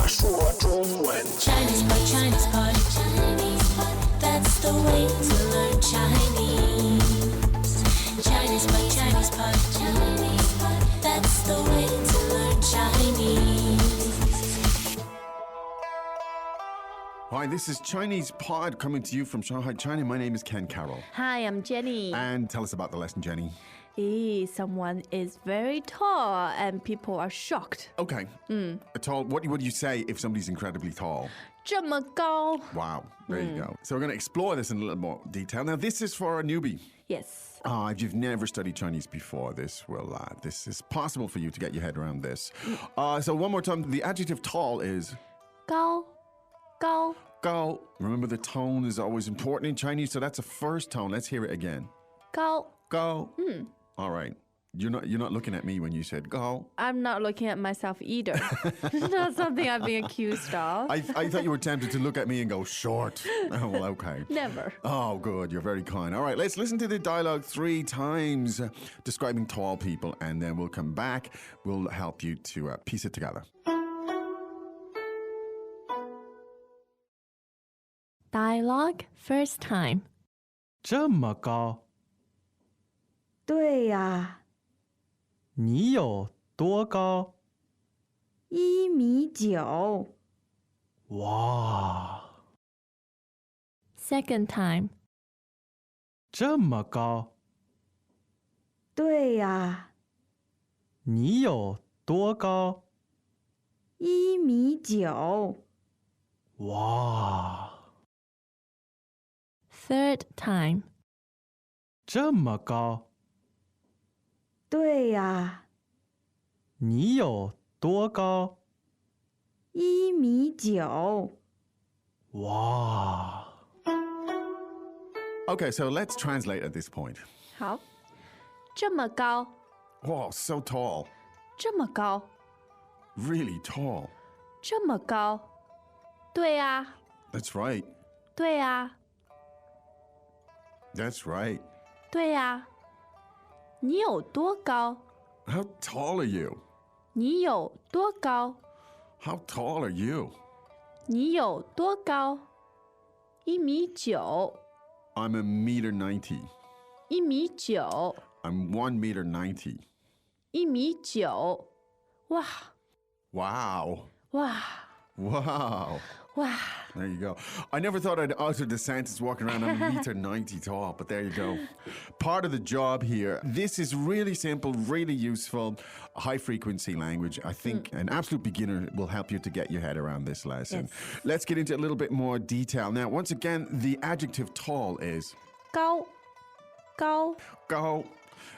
说中文。 Chinese pot, Chinese pot, Chinese pot. That's the way to learn Chinese. Chinese pot, Chinese pot, Chinese pot. That's the way to learn Chinese. Hi, this is Chinese Pod coming to you from Shanghai, China. My name is Ken Carroll. Hi, I'm Jenny. And tell us about the lesson, Jenny. Someone is very tall and people are shocked. Okay. Tall. What would you say if somebody's incredibly tall? 这么高. Wow. There you go. So we're going to explore this in a little more detail. Now, this is for a newbie. Yes. If you've never studied Chinese before, this is possible for you to get your head around this. So one more time, the adjective tall is 高 gao. Remember, the tone is always important in Chinese, so that's a first tone. Let's hear it again. 高. Gao. All right. You're not looking at me when you said gao. I'm not looking at myself either. It's not something I've been accused of. I thought you were tempted to look at me and go short. Oh, well, okay. Never. Oh, good. You're very kind. All right, let's listen to the dialogue 3 times describing tall people, and then we'll come back. We'll help you to piece it together. Dialogue first time. 这么高，对呀，你有多高？ 1.9米。哇， Second time. 这么高，对呀，你有多高？ 1.9米。哇， Third time. 这么高，对呀，你有多高？ 1.9米。哇。 Okay, so let's translate at this point. 好。这么高 Wow, so tall. 这么高 Really tall. 这么高对啊 That's right. 对啊 That's right. 对啊你有多高 How tall are you? 你有多高 How tall are you? 你有多高1.9米 I'm 1.90 1.9米 I'm 1.90 1.9米哇 Wow. 哇 Wow. 哇 There you go. I never thought I'd utter the sentence walking around. I'm 1.90 tall, but there you go. Part of the job here. This is really simple, really useful, high frequency language. I think an absolute beginner will help you to get your head around this lesson. Yes. Let's get into a little bit more detail. Now, once again, the adjective tall is 高高 gao.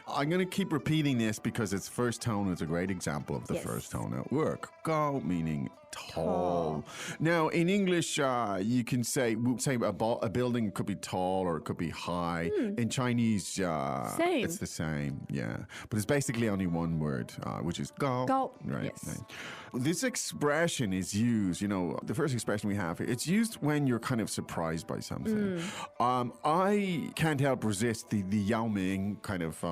I'm going to keep repeating this because its first tone is a great example of the Yes. first tone at work. Gao meaning tall. Now, in English, you can say a building could be tall or it could be high. In Chinese, Same. it's the same, yeah. But it's basically only one word, which is gao. Gao, Right. yes. Right. This expression is used, the first expression we have here, it's used when you're kind of surprised by something. I can't help resist the Yao Ming kind of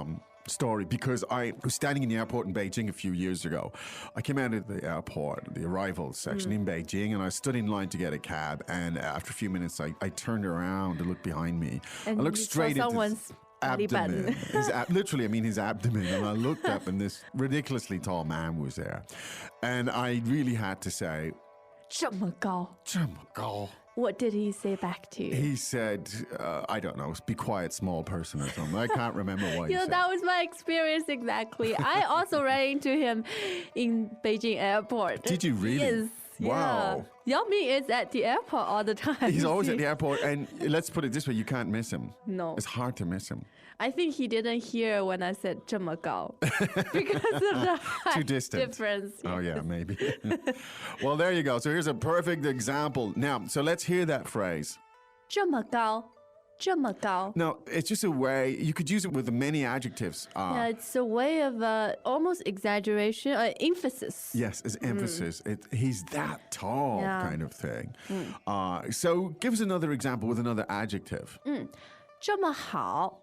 story because I was standing in the airport in Beijing a few years ago. I came out of the airport, the arrivals section in Beijing, and I stood in line to get a cab. And after a few minutes, I turned around to look behind me. And I looked you saw straight into someone's belly abdomen. button. Literally, I mean his abdomen. And I looked up and this ridiculously tall man was there. And I really had to say, 这么高 "这么高." What did he say back to you? He said, I don't know, be quiet, small person or something. I can't remember what he said. That was my experience exactly. I also ran into him in Beijing airport. Did you really? Yes. Wow. Yeah. Yao Ming is at the airport all the time. He's always at the airport, and let's put it this way, you can't miss him. No. It's hard to miss him. I think he didn't hear when I said 这么高 because of the height distant. difference. Oh, yeah, maybe. Well, there you go. So here's a perfect example. Now, so let's hear that phrase. 这么高 这么高 Now, it's just a way, you could use it with many adjectives. Yeah, it's a way of almost exaggeration, emphasis. Yes, as emphasis. He's that tall Yeah. kind of thing. So give us another example with another adjective. 这么好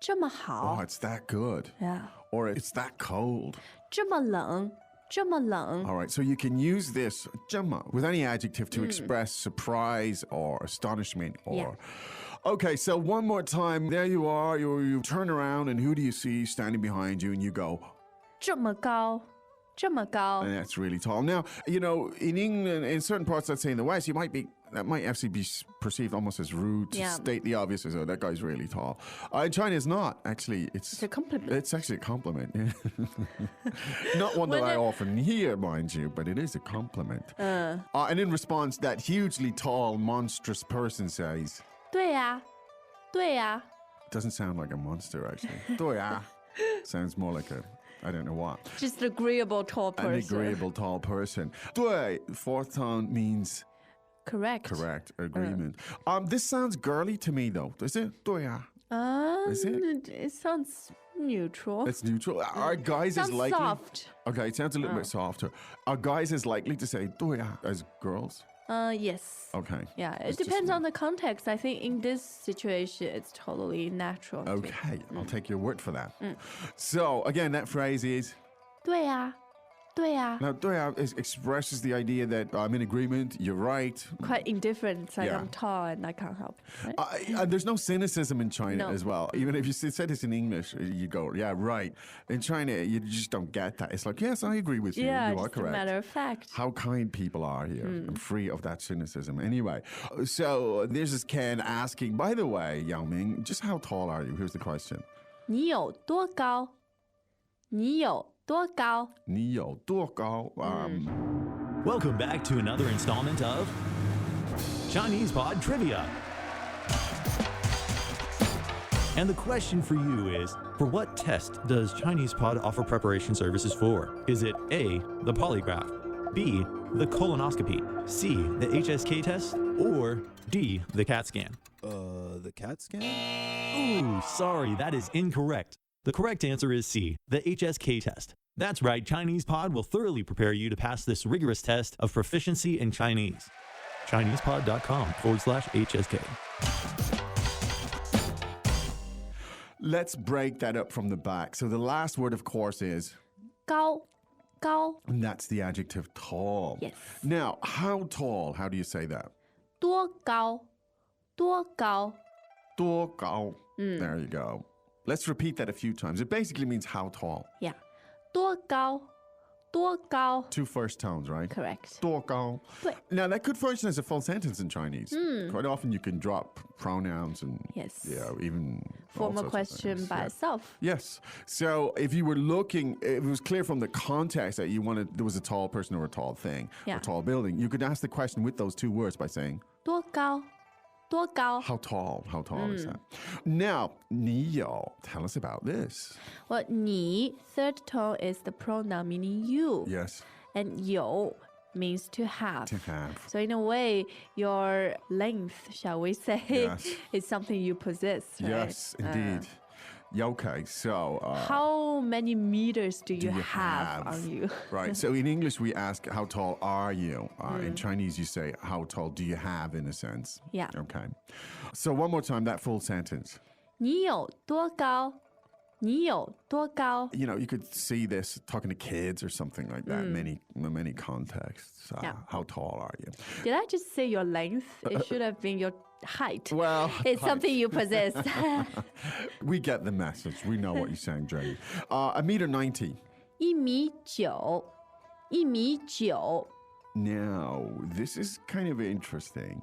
这么好 Oh, it's that good. Yeah. Or it's that cold. 这么冷这么冷 All right, so you can use this 这么 with any adjective to express surprise or astonishment or. Yeah. Okay, so one more time. There you are. You turn around, and who do you see standing behind you? And you go, 这么高 这么高 and that's really tall. Now, you know, in England, in certain parts, let's say in the West, that might actually be perceived almost as rude to Yeah. state the obvious as, oh, that guy's really tall. In China, it's not. Actually, It's a compliment. It's actually a compliment. Not one that When I it- often hear, mind you, but it is a compliment. And in response, that hugely tall, monstrous person says, 对呀对呀 doesn't sound like a monster, actually. 对啊 sounds more like I don't know what. Just an agreeable tall An person. agreeable tall person. 对, fourth tone means Correct. correct, agreement. This sounds girly to me, though. Does it? 对啊 Is it? It sounds neutral. It's neutral. Are guys as sounds likely? soft. Okay, it sounds a little bit softer. Are guys as likely to say 对啊 as girls? Yes. Okay. Yeah, it It's just depends me. on the context. I think in this situation, it's totally natural. to- Okay, I'll take your word for that. So, again, that phrase is 对呀对呀 now 对啊 expresses the idea that I'm in agreement, you're right. Quite indifferent. It's like Yeah. I'm tall and I can't help. Right? And there's no cynicism in China No. as well. Even if you said this in English, you go, yeah, right. In China, you just don't get that. It's like, yes, I agree with you. yeah, You are just a correct. matter of fact. How kind people are here. I'm free of that cynicism. Anyway, so this is Ken asking, by the way, Yao Ming, just how tall are you? Here's the question. 你有多高？你有多高？你有多高? Welcome back to another installment of Chinese Pod Trivia. And the question for you is, for what test does Chinese Pod offer preparation services for? Is it A, the polygraph, B, the colonoscopy, C, the HSK test, or D, the CAT scan? The CAT scan? Ooh, sorry, that is incorrect. The correct answer is C, the HSK test. That's right, Chinese Pod will thoroughly prepare you to pass this rigorous test of proficiency in Chinese. ChinesePod.com/HSK. Let's break that up from the back. So the last word, of course, is, 高高 and that's the adjective tall. Yes. Now, how tall? How do you say that? 多高多高？多高. There you go. Let's repeat that a few times. It basically means how tall. Yeah. 多高多高 Two first tones, right? Correct. 多高. But- Now, that could function as a full sentence in Chinese. Quite often you can drop pronouns and Yes. yeah, even all Form a sorts of question things. by Yeah. itself. Yes. So if you were looking, if it was clear from the context that you wanted, there was a tall person or a tall thing or Yeah. a tall building, you could ask the question with those two words by saying, 多高多高 how tall? How tall is that? Now, 你有, tell us about this. Well, 你 third tone is the pronoun meaning you. Yes, And 有 means to have. to have. So in a way, your length, shall we say, Yes. is something you possess. Right? Yes, indeed. Yeah, okay, so... How many meters do you, you have on you? Right. So in English, we ask, how tall are you? In Chinese, you say, how tall do you have, in a sense? Yeah. Okay. So one more time, that full sentence. 你有多高？你有多高？ You know, you could see this talking to kids or something like that in many contexts. Yeah. How tall are you? Did I just say your length? It should have been your height. Well, It's height. something you possess. We get the message. We know what you're saying, Jay. 1.90 1.9米1.9米 Now, this is kind of interesting.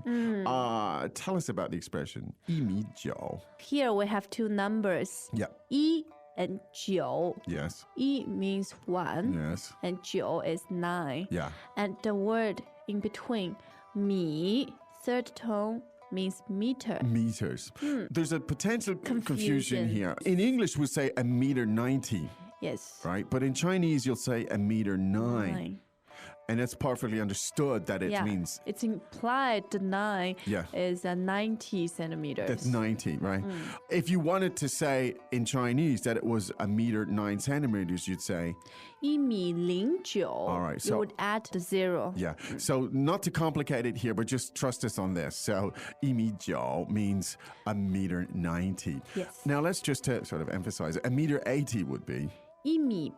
Tell us about the expression 1.9. Here we have two numbers. Yeah. 1 and 9. Yes. 1 means 1 Yes. and 9 is 9. Yeah. And the word in between, 米, third tone, means meter. Meters. There's a potential confusion Confusion. here. In English, we say 1.90 m, Yes. right? But in Chinese, you'll say 1.9 m. 9. And it's perfectly understood that it Yeah. means It's implied the 9 Yeah. is 90 centimeters. that's 90, right? If you wanted to say in Chinese that it was 1.9 m, you'd say, 1.09. All right, You so- would add the 0. yeah. So not to complicate it here, but just trust us on this. So 1.9 means 1.90 m. Yes. Now let's just to sort of emphasize it. 1.80 m would be 1.8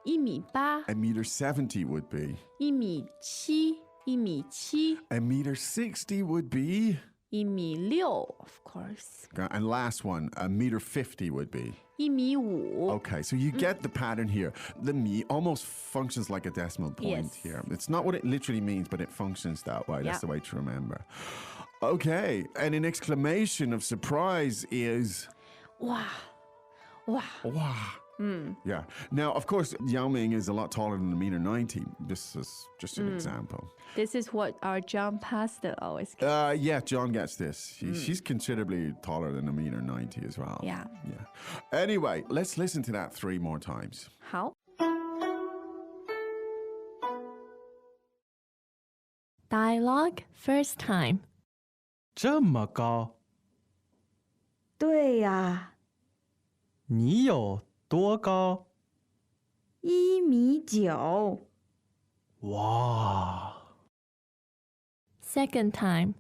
1.8 1.70 meter would be. 1.7 1.7 1.60 meter would be. 1.6 of course. And last one, 1.50 meter would be. 1.5 Okay, so you get the pattern here. The me almost functions like a decimal point Yes. here. It's not what it literally means, but it functions that way. That's Yeah. the way to remember. Okay, and an exclamation of surprise is wow. Wow. wow. Yeah. Now, of course, Yao Ming is a lot taller than 1.90 meter. This is just an example. This is what our John Pastor always gets. Yeah, John gets this. She's considerably taller than 1.90 meter as well. Yeah. Yeah. Anyway, let's listen to that 3 more times. 好。Dialogue first time. 这么高，对呀，你有多高？ 1.9 米。哇， Second time.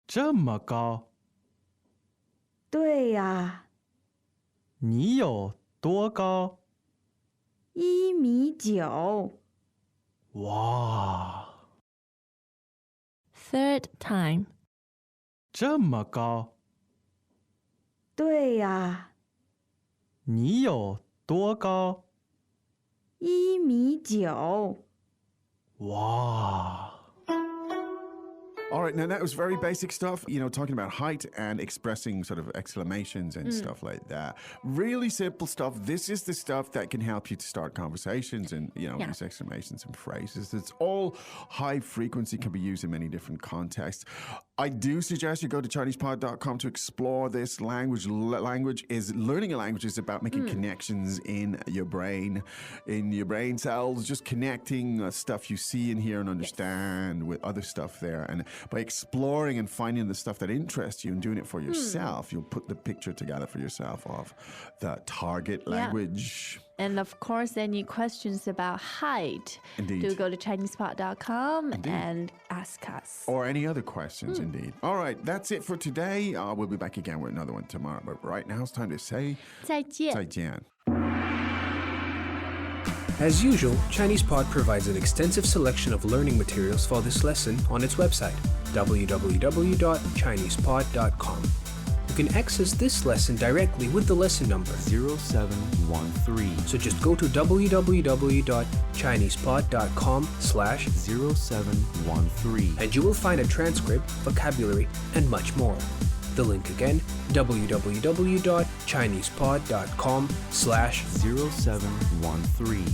这么高，对呀，你有多高？ 1.9 米。哇， Third time. 这么高，对呀，你有多高？ 1.9 米。哇。 All right, now that was very basic stuff, you know, talking about height and expressing sort of exclamations and stuff like that. Really simple stuff. This is the stuff that can help you to start conversations and, you know, Yeah. use exclamations and phrases. It's all high frequency, can be used in many different contexts. I do suggest you go to ChinesePod.com to explore this language. Learning a language is about making connections in your brain cells, just connecting stuff you see and hear and understand with other stuff there. And by exploring and finding the stuff that interests you and doing it for yourself, you'll put the picture together for yourself of the target language. And of course, any questions about height, Indeed. do go to ChinesePod.com and ask us. Or any other questions, indeed. All right, that's it for today. We'll be back again with another one tomorrow. But right now, it's time to say 再见. 再见. As usual, ChinesePod provides an extensive selection of learning materials for this lesson on its website, www.chinesepod.com. You can access this lesson directly with the lesson number 0713. So just go to www.chinesepod.com/0713 and you will find a transcript, vocabulary, and much more. The link again, www.chinesepod.com/0713.